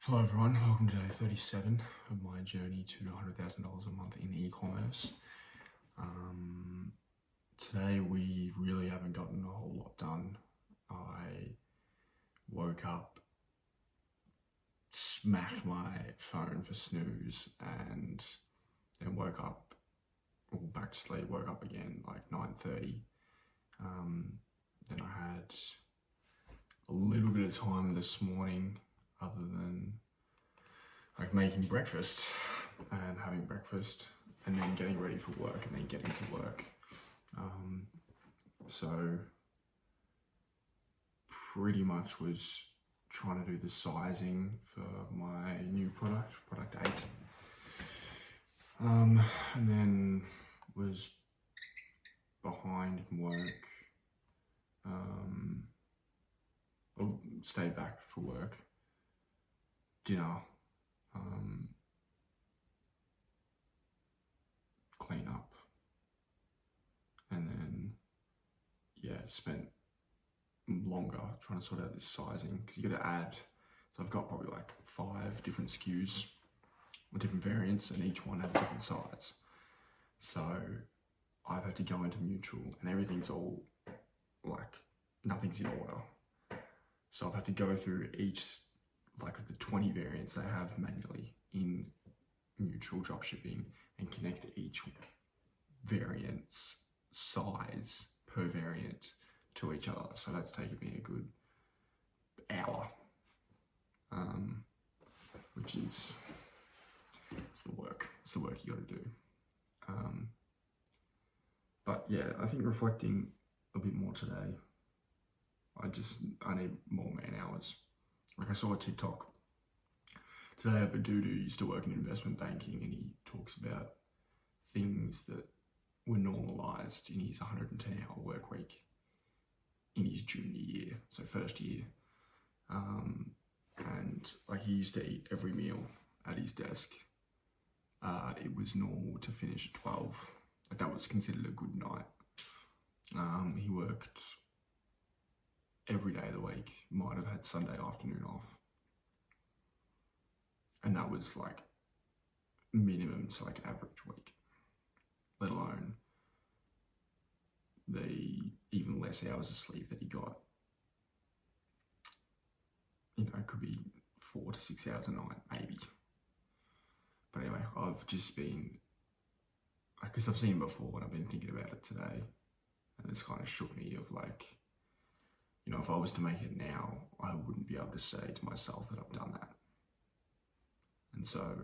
Hello everyone, welcome to day 37 of my journey to $100,000 a month in e-commerce. Today we really haven't gotten a whole lot done. I woke up, smacked my phone for snooze, and then woke up, back to sleep, woke up again like 9:30. Then I had a little bit of time this morning other than like making breakfast and having breakfast and then getting ready for work and then getting to work. So pretty much was trying to do the sizing for my new product 8. And then was behind in work. Stayed back for work, dinner, clean up, and then spent longer trying to sort out this sizing because you got to add. So I've got probably like 5 different SKUs with different variants, and each one has a different size. So I've had to go into Mutual, and everything's all like nothing's in order. So I've had to go through each, like the 20 variants they have manually in Mutual dropshipping and connect each variant's size per variant to each other. So that's taken me a good hour, which is, it's the work you got to do. But yeah, I think reflecting a bit more today, I need more man hours. Like I saw a TikTok today of a dude who used to work in investment banking, and he talks about things that were normalized in his 110-hour work week in his junior year, so first year. And like he used to eat every meal at his desk. It was normal to finish at 12. Like that was considered a good night. He worked every day of the week, might have had Sunday afternoon off. And that was like minimum to like average week, let alone the even less hours of sleep that he got. You know, it could be 4 to 6 hours a night, maybe. But anyway, I've just been, because I've seen it before and I've been thinking about it today, and it's kind of shook me of like, you know, if I was to make it now, I wouldn't be able to say to myself that I've done that. And so,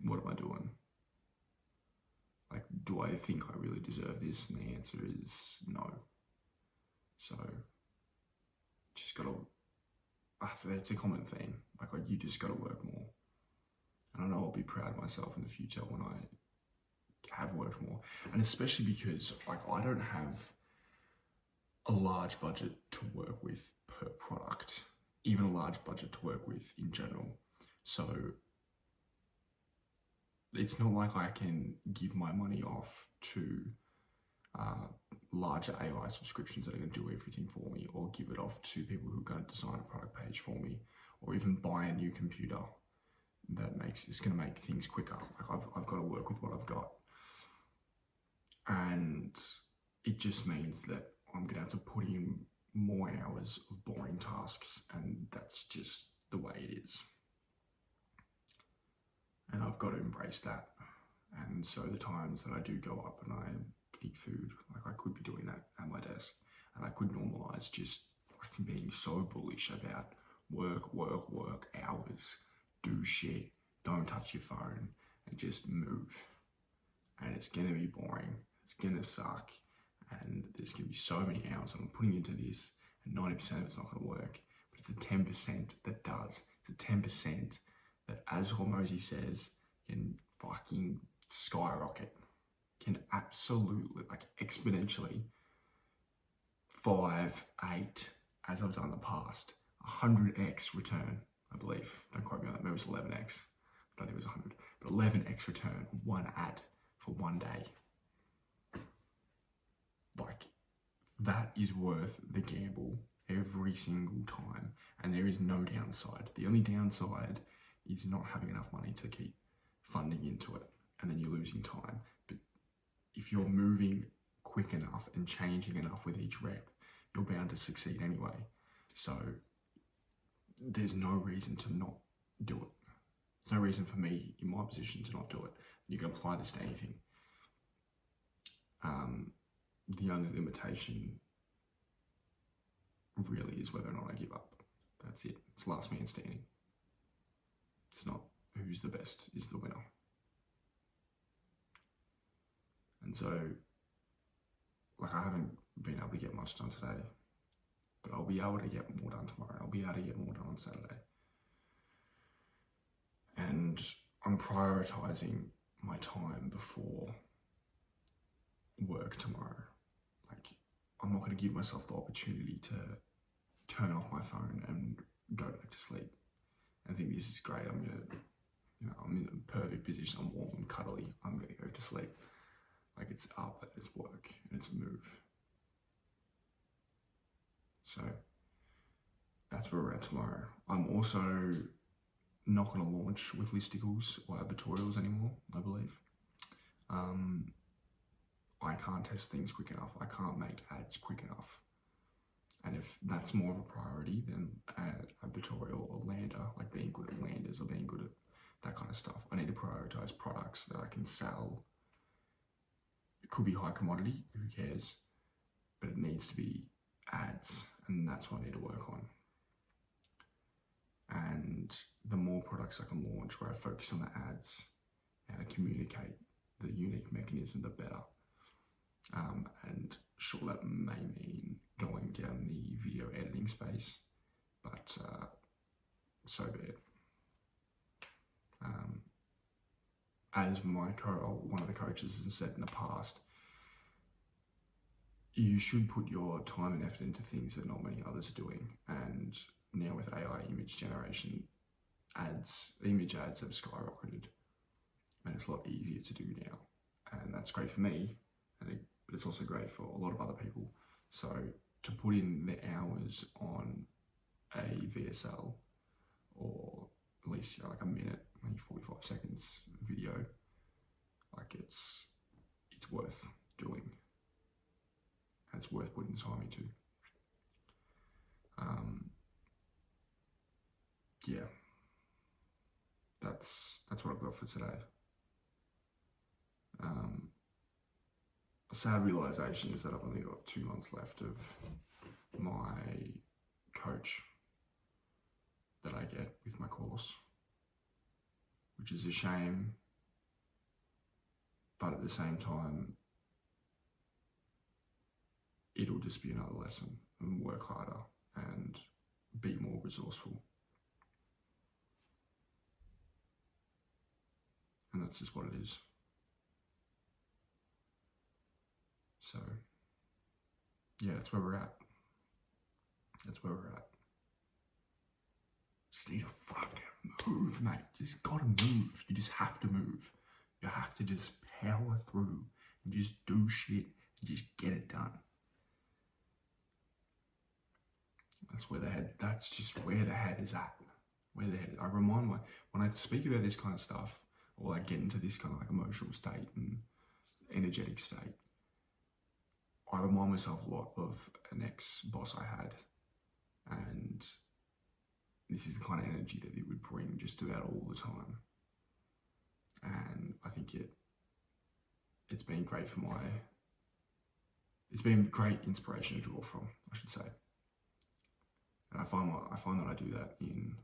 what am I doing? Like, do I think I really deserve this? And the answer is no. So, just gotta, it's a common theme. Like you just gotta work more. And I know I'll be proud of myself in the future when I have worked more. And especially because like I don't have a large budget to work with per product, even a large budget to work with in general. So it's not like I can give my money off to larger AI subscriptions that are going to do everything for me, or give it off to people who are going to design a product page for me, or even buy a new computer that it's going to make things quicker. Like I've got to work with what I've got. And it just means that I'm going to have to put in more hours of boring tasks, and that's just the way it is. And I've got to embrace that. And so the times that I do go up and I eat food, like I could be doing that at my desk, and I could normalize just fucking being so bullish about work, hours, do shit, don't touch your phone, and just move. And it's gonna be boring, it's gonna suck, and there's gonna be so many hours I'm putting into this, and 90% of it's not gonna work. But it's the 10% that does. It's the 10% that, as Hormozy says, can fucking skyrocket, can absolutely, like exponentially, 5, 8, as I've done in the past, 100x return, I believe. Don't quote me on that, maybe it was 11x. I don't think it was 100, but 11x return, one ad for one day. Like, that is worth the gamble every single time. and there is no downside. The only downside is not having enough money to keep funding into it, and then you're losing time. But if you're moving quick enough and changing enough with each rep, you're bound to succeed anyway. So there's no reason to not do it. There's no reason for me in my position to not do it. You can apply this to anything. The only limitation really is whether or not I give up. That's it. It's last man standing. It's not who's the best is the winner. And so, like, I haven't been able to get much done today, but I'll be able to get more done tomorrow. I'll be able to get more done on Saturday. And I'm prioritizing my time before work tomorrow. Like, I'm not going to give myself the opportunity to turn off my phone and go back to sleep. I think this is great. I'm in a perfect position. I'm warm, I'm cuddly. I'm going to go to sleep. Like, it's up, it's work, and it's a move. So that's where we're at tomorrow. I'm also not going to launch with listicles or advertorials anymore, I believe. I can't test things quick enough. I can't make ads quick enough. And if that's more of a priority than advertorial or lander, like being good at landers or being good at that kind of stuff, I need to prioritize products that I can sell. It could be high commodity, who cares? But it needs to be ads, and that's what I need to work on. And the more products I can launch where I focus on the ads and I communicate the unique mechanism, the better. And sure, that may mean going down the video editing space, but so be it. As one of the coaches has said in the past, you should put your time and effort into things that not many others are doing. And now with AI image generation, image ads have skyrocketed, and it's a lot easier to do now. And that's great for me, but it's also great for a lot of other people. So to put in the hours on a VSL, or at least like a minute, maybe 45 seconds video, like it's worth doing. And it's worth putting the time into. Yeah, that's what I've got for today. A sad realization is that I've only got 2 months left of my coach that I get with my course, which is a shame, but at the same time, it'll just be another lesson, and work harder and be more resourceful. And that's just what it is. So, yeah, that's where we're at. Just need to fucking move, mate. Just gotta move. You just have to move. You have to just power through and just do shit and just get it done. That's just where the head is at. I remind when I speak about this kind of stuff, or I get into this kind of like emotional state and energetic state, I remind myself a lot of an ex-boss I had, and this is the kind of energy that it would bring just about all the time. And I think it's been great it's been great inspiration to draw from, I should say. And I find that I do that in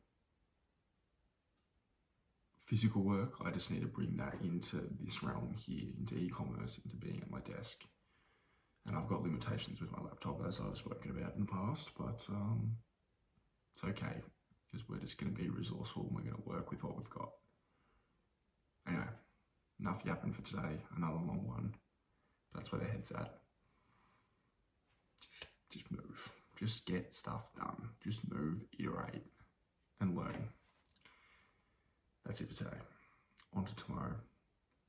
physical work. I just need to bring that into this realm here, into e-commerce, into being at my desk. And I've got limitations with my laptop, as I've spoken about in the past, but it's okay, because we're just going to be resourceful and we're going to work with what we've got. Anyway, enough yapping for today, another long one. That's where the head's at. Just move. Just get stuff done. Just move, iterate, and learn. That's it for today. On to tomorrow.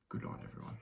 Good night, everyone.